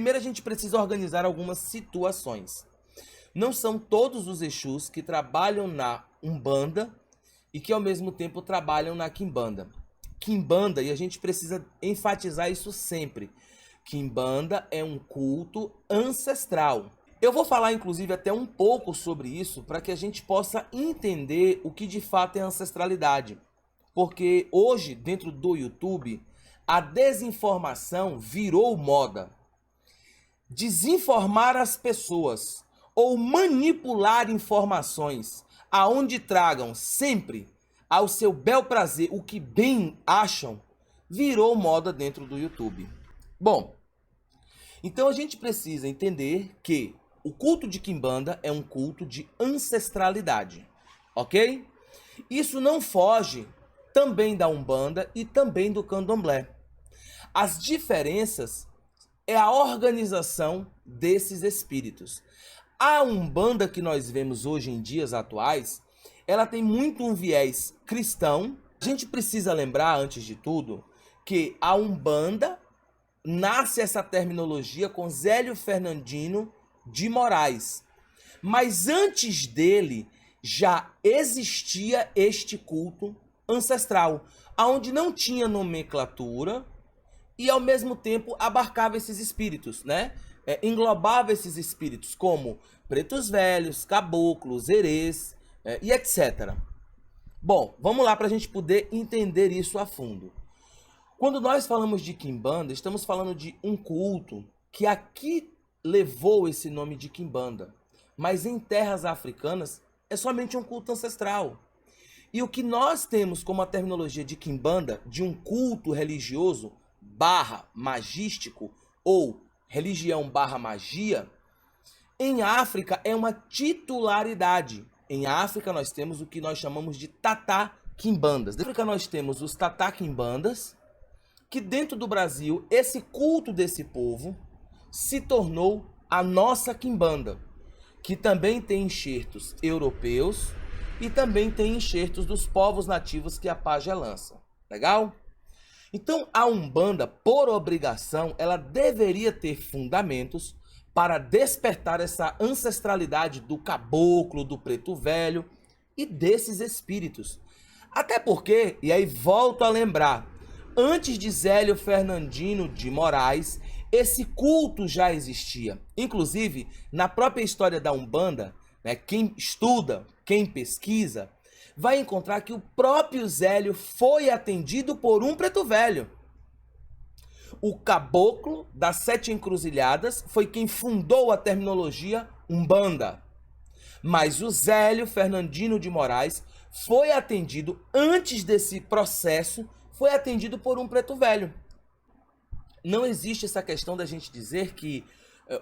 Primeiro a gente precisa organizar algumas situações. Não são todos os Exus que trabalham na Umbanda e que ao mesmo tempo trabalham na Quimbanda. Quimbanda, e a gente precisa enfatizar isso sempre, Quimbanda é um culto ancestral. Eu vou falar inclusive até um pouco sobre isso para que a gente possa entender o que de fato é ancestralidade. Porque hoje, dentro do YouTube, a desinformação virou moda. Desinformar as pessoas ou manipular informações aonde tragam sempre ao seu bel prazer o que bem acham, virou moda dentro do YouTube. Bom, então a gente precisa entender que o culto de Quimbanda é um culto de ancestralidade, ok? Isso não foge também da Umbanda e também do Candomblé. As diferenças é a organização desses espíritos. A Umbanda que nós vemos hoje em dias atuais, ela tem muito um viés cristão. A gente precisa lembrar, antes de tudo, que a Umbanda nasce essa terminologia com Zélio Fernandino de Moraes. Mas antes dele já existia este culto ancestral, onde não tinha nomenclatura e ao mesmo tempo abarcava esses espíritos, né? Englobava esses espíritos como pretos velhos, caboclos, herês e etc. Bom, vamos lá para a gente poder entender isso a fundo. Quando nós falamos de Quimbanda, estamos falando de um culto que aqui levou esse nome de Quimbanda, mas em terras africanas é somente um culto ancestral. E o que nós temos como a terminologia de Quimbanda, de um culto religioso barra magístico ou religião barra magia, em África é uma titularidade. Em África nós temos o que nós chamamos de Tatá Quimbandas. Na África nós temos os Tatá Quimbandas, que dentro do Brasil, esse culto desse povo se tornou a nossa Quimbanda, que também tem enxertos europeus e também tem enxertos dos povos nativos que a Pajé lança. Legal? Então, a Umbanda, por obrigação, ela deveria ter fundamentos para despertar essa ancestralidade do caboclo, do preto velho e desses espíritos. Até porque, e aí volto a lembrar, antes de Zélio Fernandino de Moraes, esse culto já existia. Inclusive, na própria história da Umbanda, né, quem estuda, quem pesquisa, vai encontrar que o próprio Zélio foi atendido por um preto velho. O caboclo das Sete Encruzilhadas foi quem fundou a terminologia Umbanda. Mas o Zélio Fernandino de Moraes foi atendido, antes desse processo, foi atendido por um preto velho. Não existe essa questão da gente dizer que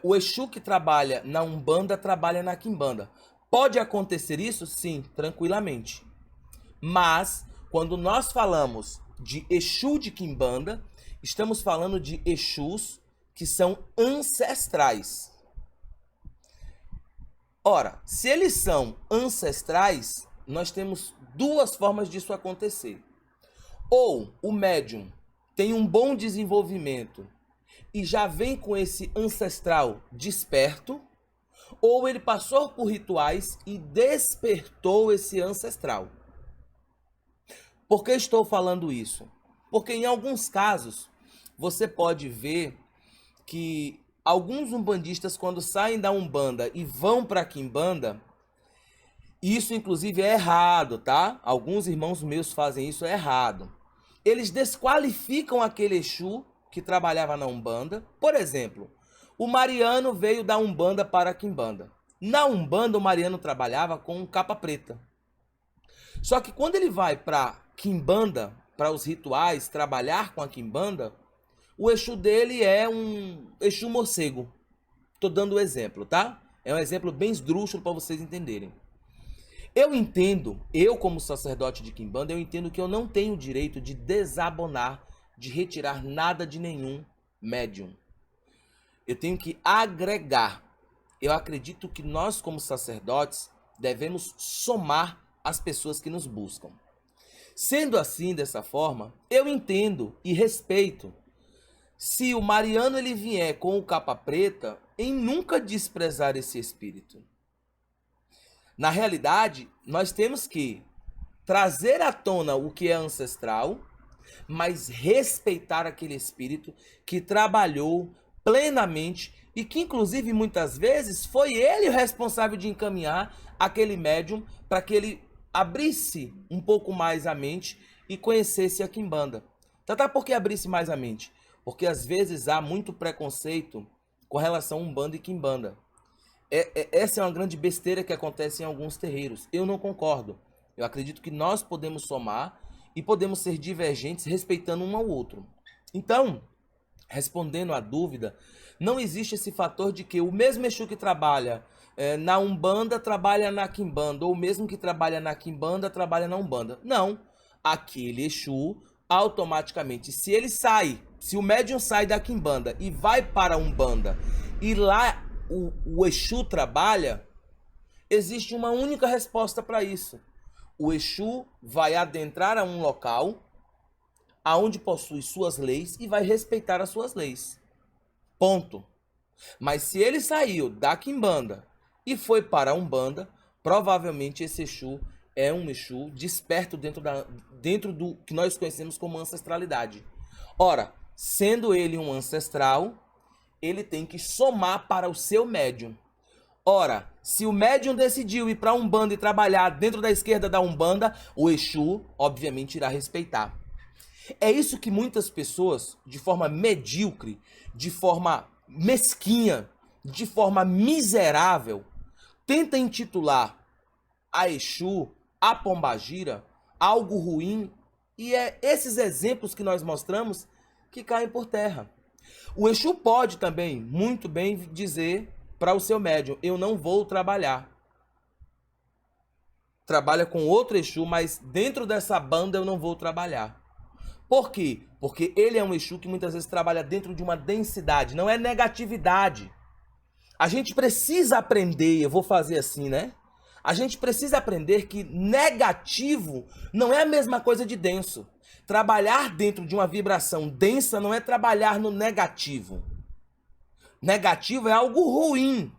o Exu que trabalha na Umbanda trabalha na Quimbanda. Pode acontecer isso? Sim, tranquilamente. Mas, quando nós falamos de Exu de Quimbanda, estamos falando de Exus que são ancestrais. Ora, se eles são ancestrais, nós temos duas formas disso acontecer. Ou o médium tem um bom desenvolvimento e já vem com esse ancestral desperto, ou ele passou por rituais e despertou esse ancestral. Por que estou falando isso? Porque em alguns casos você pode ver que alguns umbandistas, quando saem da Umbanda e vão para a Quimbanda, isso inclusive é errado, tá? Alguns irmãos meus fazem isso, é errado. Eles desqualificam aquele Exu que trabalhava na Umbanda. Por exemplo, o Mariano veio da Umbanda para a Quimbanda. Na Umbanda, o Mariano trabalhava com capa preta. Só que quando ele vai para Quimbanda, para os rituais, trabalhar com a Quimbanda, o Exu dele é um Exu morcego. Tô dando o exemplo, tá? É um exemplo bem esdrúxulo para vocês entenderem. Eu entendo, eu como sacerdote de Quimbanda, eu entendo que eu não tenho o direito de desabonar, de retirar nada de nenhum médium. Eu tenho que agregar. Eu acredito que nós como sacerdotes devemos somar as pessoas que nos buscam. Sendo assim, dessa forma, eu entendo e respeito. se o Mariano ele vier com o capa preta, em nunca desprezar esse espírito. Na realidade, nós temos que trazer à tona o que é ancestral, mas respeitar aquele espírito que trabalhou plenamente e que, inclusive, muitas vezes foi ele o responsável de encaminhar aquele médium para que ele abrisse um pouco mais a mente e conhecesse a Quimbanda. Tá por que abrisse mais a mente? Porque às vezes há muito preconceito com relação a Umbanda e Quimbanda. Essa é uma grande besteira que acontece em alguns terreiros. Eu não concordo. Eu acredito que nós podemos somar e podemos ser divergentes respeitando um ao outro. Então, respondendo à dúvida, não existe esse fator de que o mesmo Exu que trabalha na Umbanda trabalha na Quimbanda, ou o mesmo que trabalha na Quimbanda trabalha na Umbanda. Não. Aquele Exu, automaticamente, se o médium sai da Quimbanda e vai para a Umbanda, e lá o Exu trabalha, existe uma única resposta para isso. O Exu vai adentrar a um local aonde possui suas leis e vai respeitar as suas leis. Ponto. Mas se ele saiu da Quimbanda e foi para a Umbanda, provavelmente esse Exu é um Exu desperto dentro do que nós conhecemos como ancestralidade. Ora, sendo ele um ancestral, ele tem que somar para o seu médium. Ora, se o médium decidiu ir para a Umbanda e trabalhar dentro da esquerda da Umbanda, o Exu, obviamente, irá respeitar. É isso que muitas pessoas, de forma medíocre, de forma mesquinha, de forma miserável, tentam intitular a Exu, a Pombagira, algo ruim, e é esses exemplos que nós mostramos que caem por terra. O Exu pode também, muito bem, dizer para o seu médium: eu não vou trabalhar. Trabalha com outro Exu, mas dentro dessa banda eu não vou trabalhar. Por quê? Porque ele é um Exu que muitas vezes trabalha dentro de uma densidade, não é negatividade. A gente precisa aprender, eu vou fazer assim, né? A gente precisa aprender que negativo não é a mesma coisa de denso. Trabalhar dentro de uma vibração densa não é trabalhar no negativo. Negativo é algo ruim.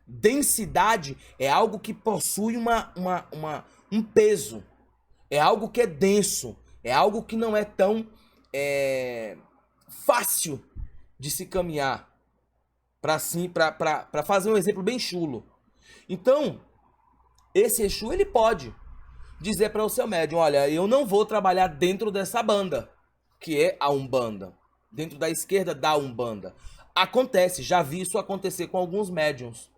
Densidade é algo que possui um peso. É algo que é denso. É algo que não é tão fácil de se caminhar. Para fazer um exemplo bem chulo. Então, esse Exu, ele pode dizer para o seu médium: olha, eu não vou trabalhar dentro dessa banda, que é a Umbanda, dentro da esquerda da Umbanda. Acontece, já vi isso acontecer com alguns médiums.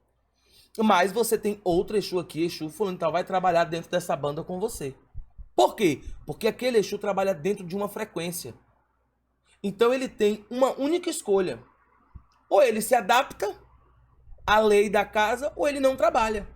Mas você tem outro Exu aqui, Exu fulano, então vai trabalhar dentro dessa banda com você. Por quê? Porque aquele Exu trabalha dentro de uma frequência. Então ele tem uma única escolha. Ou ele se adapta à lei da casa, ou ele não trabalha.